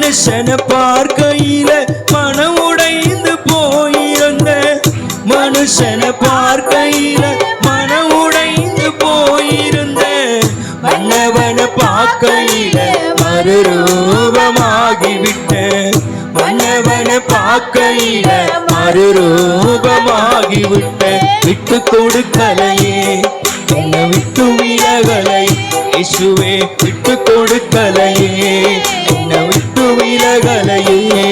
மனுஷனை பார்க்கையில மனம் உடைந்து போயிருந்த, மனுஷனை பார்க்கையில மனம் உடைந்து போயிருந்த, மன்னவனை பார்க்கையில மறுரூபமாகிவிட்ட, மன்னவனை பார்க்கையில மறுரூபமாகிவிட்ட. விட்டு கொடுக்கலையே என்னை விட்டு விலகலை இயேசுவே, விட்டு கொடுக்கலையே என்னை விட்டு விலகலையே.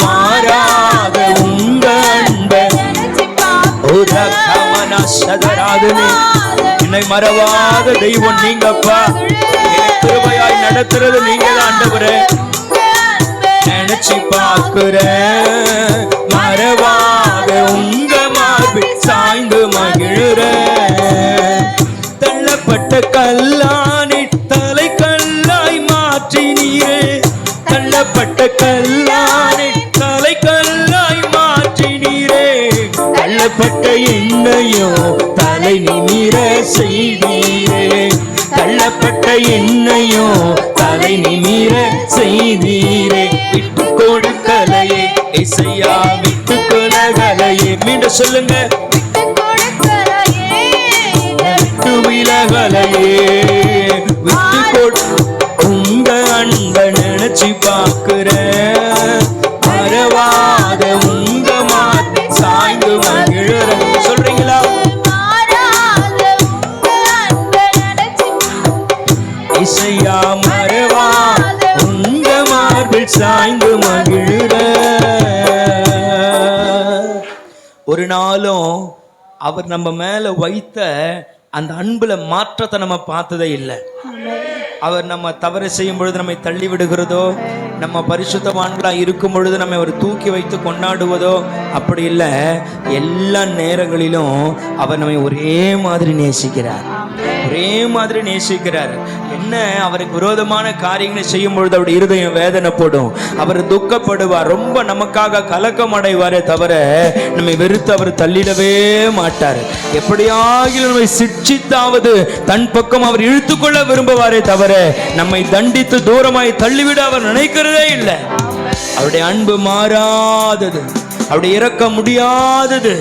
மாறாத உங்க அன்பை என்னை மறவாத தெய்வம் நீங்கப்பா. கிருபையாய் நடத்துறது நீங்க தான் ஆண்டவரே. நினைச்சு பார்க்கிற மறவாத உங்க மார்பில் சாய்ந்து மகிழ்ற. தள்ளப்பட்ட கல்லானை தலை கல்லாய் மாற்றினீரே, தள்ளப்பட்ட கல்லானை தலை கல்லாய் மாற்றினீரே. தள்ளப்பட்ட என்னையும் தலை நிமிர செய்தீரே, தள்ளப்பட்ட என்னையும் தலை நிமிர செய்தீரே. விட்டு கொடுக்கலையே இசையா, விட்டு கொடுக்கலையே. மீண்டும் சொல்லுங்க, விட்டு விலகலையே, விட்டு கொடு உங்க அன்பை நினைச்சு பார்க்கிற, மறவாத உங்க மாத்தி சாய்ந்து மகிழற. சொல்றீங்களா? இசையா மறவா உங்க மார்பில் சாய்ந்து மகிழற. ஒரு நாளும் அவர் நம்ம மேல வைத்த அந்த அன்புல மாற்றத்தை நம்ம பார்த்ததே இல்லை. அவர் நம்ம தவறு செய்யும் பொழுது நம்மை தள்ளி விடுகிறதோ, நம்ம பரிசுத்தவான்களா இருக்கும் பொழுது நம்ம அவர் தூக்கி வைத்து கொண்டாடுவதோ அப்படி இல்லை. எல்லா நேரங்களிலும் அவர் நம்மை ஒரே மாதிரி நேசிக்கிறார், ஒரே மாதிரி நேசிக்கிறார். என்ன, அவருக்கு விரோதமான காரியங்களை செய்யும் பொழுது அவருடைய இருதயம் வேதனைப்படும், அவர் துக்கப்படுவார், ரொம்ப நமக்காக கலக்கம் அடைவாரே தவிர நம்மை வெறுத்து அவர் தள்ளிடவே மாட்டார். எப்படியாகிலும் நம்மை சிட்சித்தாவது தன் பக்கம் அவர் இழுத்துக்கொள்ள விரும்புவாரே தவிர நம்மை தண்டித்து தூரமாய் தள்ளிவிட அவர் நினைக்கிறதே இல்லை. அவருடைய அன்பு மாறாதது, அவருடைய இறக்க முடியாதது.